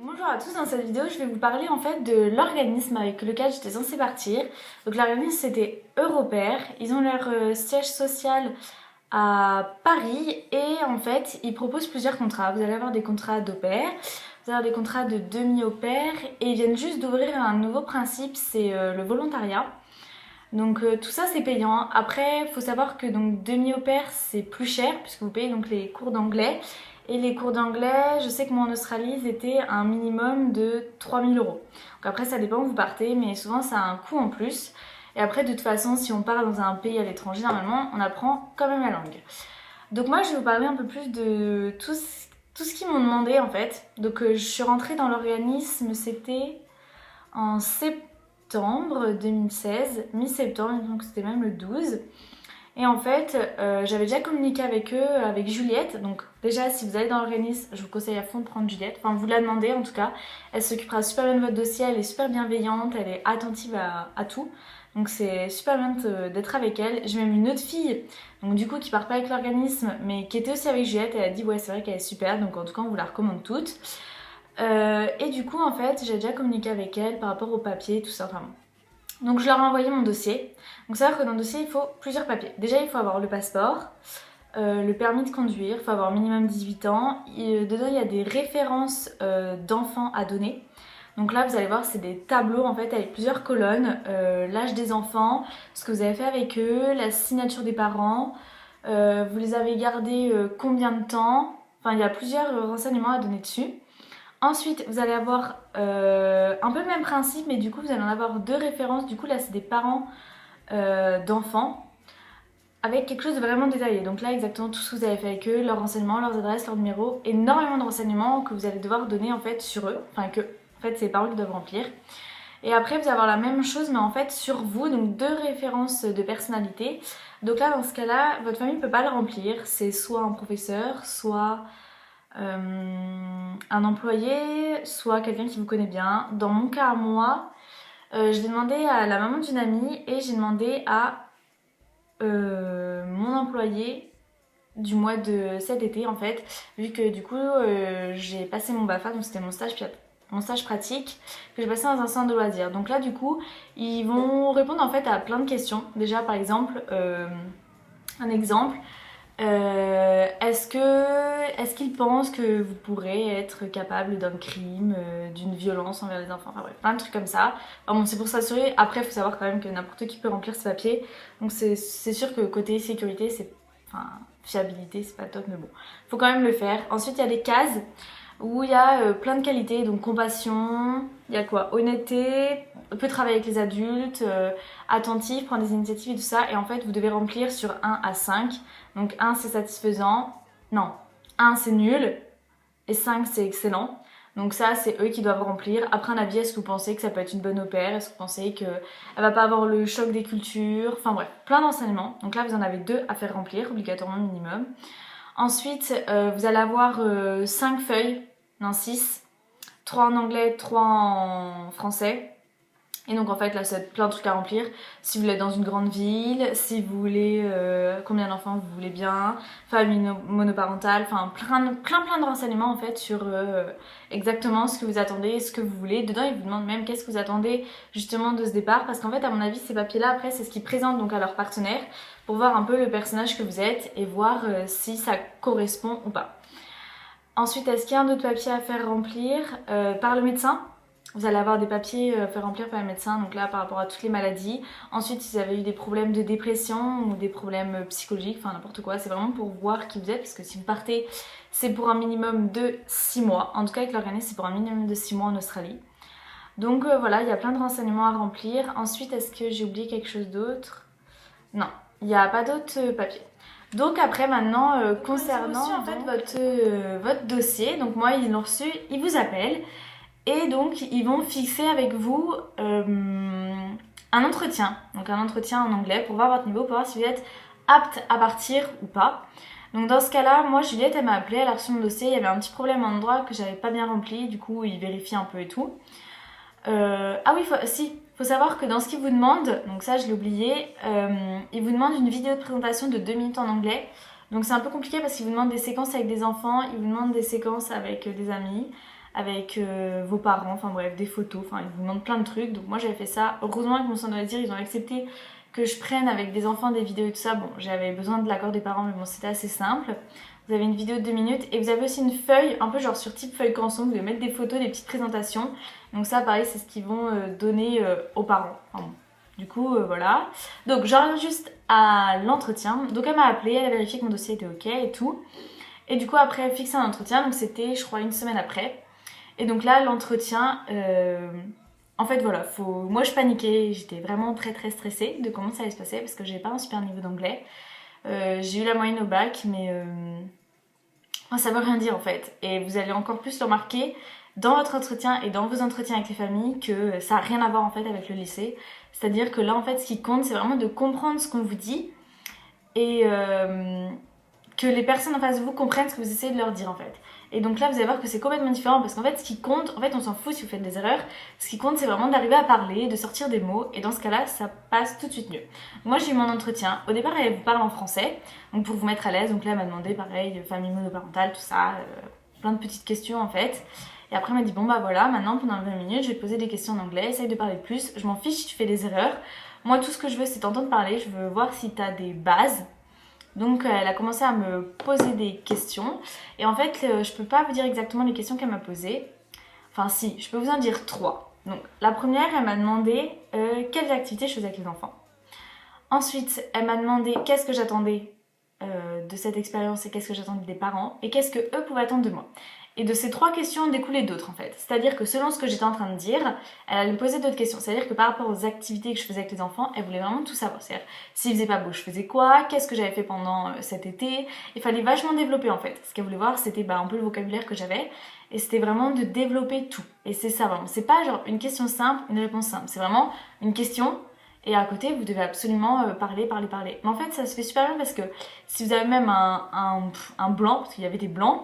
Bonjour à tous, dans cette vidéo je vais vous parler en fait de l'organisme avec lequel j'étais censée partir. Donc l'organisme c'était Europère, ils ont leur siège social à Paris et en fait ils proposent plusieurs contrats. Vous allez avoir des contrats d'au pair, vous allez avoir des contrats de demi-au pair et ils viennent juste d'ouvrir un nouveau principe, c'est le volontariat. Donc tout ça c'est payant. Après il faut savoir que donc demi-au pair c'est plus cher puisque vous payez donc les cours d'anglais. Et les cours d'anglais, je sais que moi en Australie, ils étaient à un minimum de 3 000 €. Donc après, ça dépend où vous partez, mais souvent ça a un coût en plus. Et après, de toute façon, si on part dans un pays à l'étranger, normalement, on apprend quand même la langue. Donc moi, je vais vous parler un peu plus de tout ce qu'ils m'ont demandé en fait. Donc je suis rentrée dans l'organisme, c'était en septembre 2016, mi-septembre, donc c'était même le 12. Et en fait, j'avais déjà communiqué avec eux, avec Juliette. Donc déjà, si vous allez dans l'organisme, je vous conseille à fond de prendre Juliette. Enfin, vous la demandez en tout cas. Elle s'occupera super bien de votre dossier, elle est super bienveillante, elle est attentive à tout. Donc c'est super bien d'être avec elle. J'ai même une autre fille, donc du coup qui part pas avec l'organisme, mais qui était aussi avec Juliette. Elle a dit ouais c'est vrai qu'elle est super, donc en tout cas on vous la recommande toutes. Et du coup en fait j'ai déjà communiqué avec elle par rapport au papier, tout ça. Enfin, donc je leur ai envoyé mon dossier. Donc c'est-à-dire que dans le dossier il faut plusieurs papiers. Déjà il faut avoir le passeport, le permis de conduire, il faut avoir minimum 18 ans. Dedans il y a des références d'enfants à donner. Donc là vous allez voir c'est des tableaux en fait avec plusieurs colonnes, l'âge des enfants, ce que vous avez fait avec eux, la signature des parents, vous les avez gardés combien de temps. Enfin il y a plusieurs renseignements à donner dessus. Ensuite, vous allez avoir un peu le même principe, mais du coup, vous allez en avoir deux références. Du coup, là, c'est des parents d'enfants avec quelque chose de vraiment détaillé. Donc là, exactement tout ce que vous avez fait avec eux, leurs renseignements, leurs adresses, leurs numéros, énormément de renseignements que vous allez devoir donner en fait sur eux. Enfin, que en fait, c'est les parents qui doivent remplir. Et après, vous allez avoir la même chose, mais en fait sur vous, donc deux références de personnalité. Donc là, dans ce cas-là, votre famille ne peut pas le remplir. C'est soit un professeur, soit un employé, soit quelqu'un qui vous connaît bien. Dans mon cas à moi, je l'ai demandé à la maman d'une amie et j'ai demandé à mon employé du mois de cet été en fait, vu que du coup j'ai passé mon BAFA, donc c'était mon stage pratique que j'ai passé dans un centre de loisirs. Donc là du coup ils vont répondre en fait à plein de questions. Déjà par exemple, un exemple, est-ce qu'ils pensent que vous pourrez être capable d'un crime, d'une violence envers les enfants, enfin bref, plein de trucs comme ça. Enfin bon, c'est pour s'assurer. Après, il faut savoir quand même que n'importe qui peut remplir ce papier. Donc c'est sûr que côté sécurité, enfin, fiabilité, c'est pas top, mais bon, faut quand même le faire. Ensuite, il y a des cases où il y a plein de qualités, donc compassion, il y a quoi? Honnêteté, peut travailler avec les adultes, attentif, prendre des initiatives et tout ça. Et en fait, vous devez remplir sur 1 à 5. Donc 1 c'est satisfaisant, non, 1 c'est nul et 5 c'est excellent. Donc ça c'est eux qui doivent remplir. Après un avis, est-ce que vous pensez que ça peut être une bonne au pair? Est-ce que vous pensez qu'elle va pas avoir le choc des cultures? Enfin bref, plein d'enseignements. Donc là vous en avez 2 à faire remplir, obligatoirement minimum. Ensuite vous allez avoir 5 feuilles, non 6. 3 en anglais, 3 en français. Et donc en fait là c'est plein de trucs à remplir. Si vous voulez être dans une grande ville, si vous voulez combien d'enfants vous voulez bien, famille monoparentale, enfin plein de renseignements en fait sur exactement ce que vous attendez, ce que vous voulez. Dedans ils vous demandent même qu'est-ce que vous attendez justement de ce départ, parce qu'en fait à mon avis ces papiers là après c'est ce qu'ils présentent donc à leurs partenaires pour voir un peu le personnage que vous êtes et voir si ça correspond ou pas. Ensuite, est-ce qu'il y a un autre papier à faire remplir par le médecin? Vous allez avoir des papiers à faire remplir par le médecin, donc là par rapport à toutes les maladies. Ensuite, si vous avez eu des problèmes de dépression ou des problèmes psychologiques, enfin n'importe quoi, c'est vraiment pour voir qui vous êtes, parce que si vous partez, c'est pour un minimum de 6 mois. En tout cas avec l'organisme, c'est pour un minimum de 6 mois en Australie. Donc voilà, il y a plein de renseignements à remplir. Ensuite, est-ce que j'ai oublié quelque chose d'autre? Non, il n'y a pas d'autres papiers. Donc après maintenant, concernant en fait votre dossier, donc moi ils l'ont reçu, ils vous appellent et donc ils vont fixer avec vous un entretien. Donc un entretien en anglais pour voir votre niveau, pour voir si vous êtes apte à partir ou pas. Donc dans ce cas-là, moi Juliette elle m'a appelé, elle a reçu mon dossier, il y avait un petit problème en endroit que j'avais pas bien rempli, du coup ils vérifient un peu et tout. Ah oui, faut savoir que dans ce qu'ils vous demandent, donc ça je l'ai oublié, ils vous demandent une vidéo de présentation de 2 minutes en anglais. Donc c'est un peu compliqué parce qu'ils vous demandent des séquences avec des enfants, ils vous demandent des séquences avec des amis. avec vos parents, enfin bref, des photos, enfin ils vous demandent plein de trucs. Donc moi j'avais fait ça. Heureusement avec mon centre de loisirs, ils ont accepté que je prenne avec des enfants des vidéos et tout ça. Bon, j'avais besoin de l'accord des parents, mais bon, c'était assez simple. Vous avez une vidéo de 2 minutes et vous avez aussi une feuille, un peu genre sur type feuille canson, vous devez mettre des photos, des petites présentations. Donc ça, pareil, c'est ce qu'ils vont donner aux parents. Enfin, bon. Du coup, voilà. Donc j'en reviens juste à l'entretien. Donc elle m'a appelé, elle a vérifié que mon dossier était ok et tout. Et du coup, après, elle fixe un entretien, donc c'était, je crois, une semaine après. Et donc là, l'entretien... En fait, voilà, moi je paniquais, j'étais vraiment très très stressée de comment ça allait se passer parce que j'avais pas un super niveau d'anglais. J'ai eu la moyenne au bac, mais ça veut rien dire en fait. Et vous allez encore plus le remarquer dans votre entretien et dans vos entretiens avec les familles que ça n'a rien à voir en fait avec le lycée. C'est-à-dire que là en fait, ce qui compte, c'est vraiment de comprendre ce qu'on vous dit et que les personnes en face de vous comprennent ce que vous essayez de leur dire en fait. Et donc là vous allez voir que c'est complètement différent parce qu'en fait ce qui compte, en fait on s'en fout si vous faites des erreurs, ce qui compte c'est vraiment d'arriver à parler, de sortir des mots et dans ce cas là ça passe tout de suite mieux. Moi j'ai eu mon entretien, au départ elle vous parle en français, donc pour vous mettre à l'aise, donc là elle m'a demandé pareil, famille monoparentale, tout ça, plein de petites questions en fait. Et après elle m'a dit bon bah voilà, maintenant pendant 20 minutes je vais te poser des questions en anglais, essaye de parler plus, je m'en fiche si tu fais des erreurs. Moi tout ce que je veux c'est t'entendre parler, je veux voir si t'as des bases. Donc elle a commencé à me poser des questions et en fait je peux pas vous dire exactement les questions qu'elle m'a posées. Enfin si, je peux vous en dire 3. Donc la première elle m'a demandé quelles activités je faisais avec les enfants. Ensuite elle m'a demandé qu'est-ce que j'attendais de cette expérience et qu'est-ce que j'attendais des parents et qu'est-ce que eux pouvaient attendre de moi. Et de ces 3 questions découlaient d'autres en fait. C'est-à-dire que selon ce que j'étais en train de dire, elle allait me poser d'autres questions. C'est-à-dire que par rapport aux activités que je faisais avec les enfants, elle voulait vraiment tout savoir. C'est-à-dire s'il faisait pas beau, je faisais quoi, qu'est-ce que j'avais fait pendant cet été. Il fallait vachement développer en fait. Ce qu'elle voulait voir, c'était un peu le vocabulaire que j'avais. Et c'était vraiment de développer tout. Et c'est ça vraiment. C'est pas genre une question simple, une réponse simple. C'est vraiment une question. Et à côté, vous devez absolument parler. Mais en fait, ça se fait super bien parce que si vous avez même un blanc, parce qu'il y avait des blancs,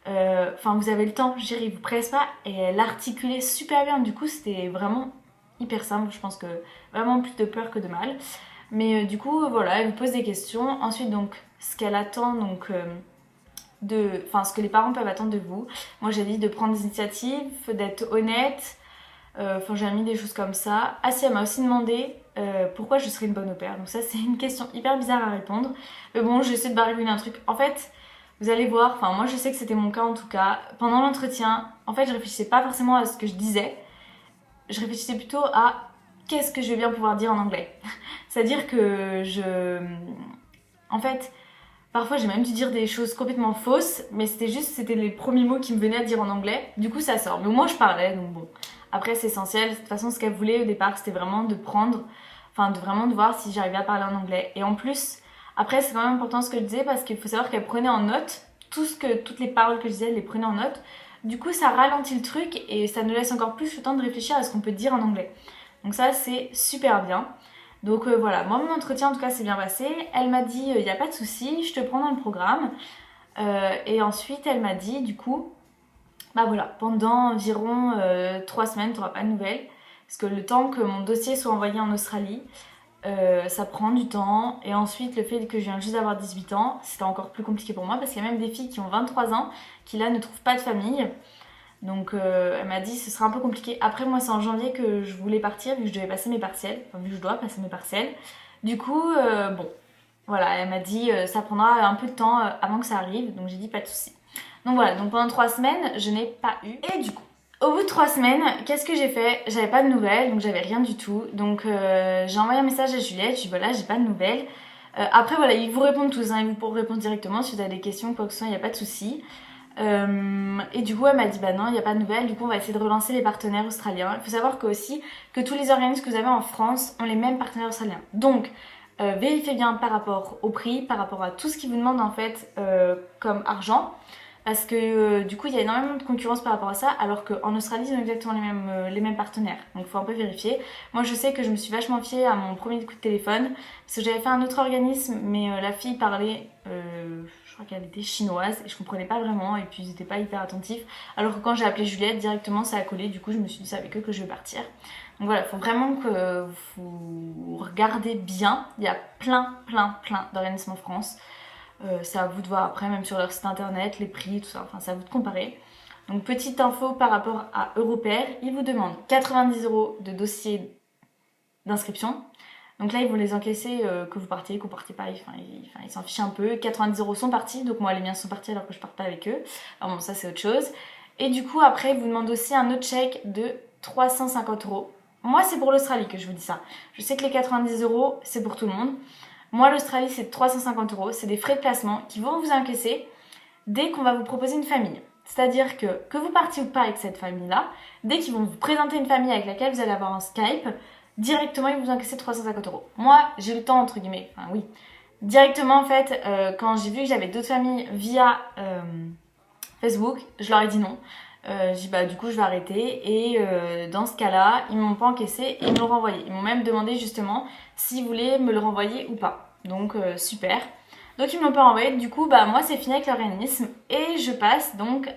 enfin vous avez le temps, je dirais, il vous presse pas et elle articulait super bien. Du coup, c'était vraiment hyper simple. Je pense que vraiment plus de peur que de mal. Mais du coup, voilà, elle vous pose des questions. Ensuite, donc, ce qu'elle attend, donc, enfin, ce que les parents peuvent attendre de vous. Moi, j'ai dit de prendre des initiatives, d'être honnête. Enfin, j'ai mis des choses comme ça. Ah si, elle m'a aussi demandé pourquoi je serais une bonne au pair. Donc ça, c'est une question hyper bizarre à répondre. Mais bon, j'essaie de baragouiner un truc. En fait, vous allez voir, enfin moi je sais que c'était mon cas en tout cas. Pendant l'entretien, en fait, je réfléchissais pas forcément à ce que je disais. Je réfléchissais plutôt à qu'est-ce que je vais bien pouvoir dire en anglais. C'est-à-dire que en fait, parfois j'ai même dû dire des choses complètement fausses, mais c'était les premiers mots qui me venaient à dire en anglais. Du coup, ça sort. Mais au moins, je parlais, donc bon. Après, c'est essentiel. De toute façon, ce qu'elle voulait au départ, c'était vraiment de vraiment de voir si j'arrivais à parler en anglais. Et en plus, après, c'est quand même important ce que je disais parce qu'il faut savoir qu'elle prenait en note toutes les paroles que je disais, elle les prenait en note. Du coup, ça ralentit le truc et ça nous laisse encore plus le temps de réfléchir à ce qu'on peut dire en anglais. Donc ça, c'est super bien. Donc voilà, moi mon entretien en tout cas s'est bien passé. Elle m'a dit il n'y a pas de souci, je te prends dans le programme. Et ensuite elle m'a dit du coup, bah voilà, pendant environ 3 semaines tu n'auras pas de nouvelles. Parce que le temps que mon dossier soit envoyé en Australie, ça prend du temps. Et ensuite le fait que je viens juste d'avoir 18 ans, c'était encore plus compliqué pour moi. Parce qu'il y a même des filles qui ont 23 ans qui là ne trouvent pas de famille. Donc elle m'a dit ce sera un peu compliqué. Après moi c'est en janvier que je voulais partir vu que je devais passer mes partiels. Enfin vu que je dois passer mes partiels. Du coup bon voilà, elle m'a dit ça prendra un peu de temps avant que ça arrive. Donc j'ai dit pas de souci. Donc voilà, donc pendant 3 semaines je n'ai pas eu. Et du coup au bout de 3 semaines, qu'est-ce que j'ai fait? J'avais pas de nouvelles, donc j'avais rien du tout. Donc j'ai envoyé un message à Juliette, je dis voilà j'ai pas de nouvelles. Après voilà, ils vous répondent tous, hein, ils vous pourront répondre directement si vous avez des questions, quoi que ce soit, il n'y a pas de souci. Et du coup elle m'a dit bah non il n'y a pas de nouvelles, du coup on va essayer de relancer les partenaires australiens. Il faut savoir que aussi que tous les organismes que vous avez en France ont les mêmes partenaires australiens. Donc vérifiez bien par rapport au prix, par rapport à tout ce qu'ils vous demandent en fait comme argent. Parce que du coup il y a énormément de concurrence par rapport à ça, alors qu'en Australie ils ont exactement les mêmes partenaires. Donc il faut un peu vérifier. Moi je sais que je me suis vachement fiée à mon premier coup de téléphone, parce que j'avais fait un autre organisme, mais la fille parlait, je crois qu'elle était chinoise, et je comprenais pas vraiment, et puis ils étaient pas hyper attentifs. Alors que quand j'ai appelé Juliette, directement ça a collé, du coup je me suis dit c'est avec eux que je vais partir. Donc voilà, il faut vraiment que vous regardez bien, il y a plein d'organismes en France. C'est à vous de voir après, même sur leur site internet, les prix, tout ça, enfin c'est à vous de comparer. Donc petite info par rapport à Europère, ils vous demandent 90 € de dossier d'inscription. Donc là, ils vont les encaisser, que vous partiez, que vous partez pas, ils s'en fichent un peu. 90 € sont partis, donc moi les miens sont partis alors que je parte pas avec eux. Alors bon, ça c'est autre chose. Et du coup, après, ils vous demandent aussi un autre chèque de 350 €. Moi, c'est pour l'Australie que je vous dis ça. Je sais que les 90 € c'est pour tout le monde. Moi, l'Australie, c'est 350 €. C'est des frais de placement qui vont vous encaisser dès qu'on va vous proposer une famille. C'est-à-dire que vous partiez ou pas avec cette famille-là, dès qu'ils vont vous présenter une famille avec laquelle vous allez avoir un Skype, directement, ils vous encaissent 350 €. Moi, j'ai eu le temps, entre guillemets. Enfin, oui. Directement, en fait, quand j'ai vu que j'avais d'autres familles via Facebook, je leur ai dit non. J'ai dit bah du coup je vais arrêter et dans ce cas-là ils m'ont pas encaissé et ils me l'ont renvoyé. Ils m'ont même demandé justement s'ils voulaient me le renvoyer ou pas. Donc super. Donc ils me l'ont pas renvoyé, du coup bah moi c'est fini avec l'organisme et je passe donc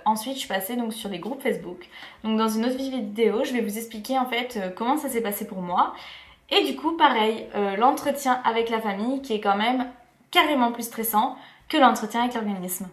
ensuite je suis passée donc sur les groupes Facebook. Donc dans une autre vidéo je vais vous expliquer en fait comment ça s'est passé pour moi. Et du coup pareil, l'entretien avec la famille qui est quand même carrément plus stressant que l'entretien avec l'organisme.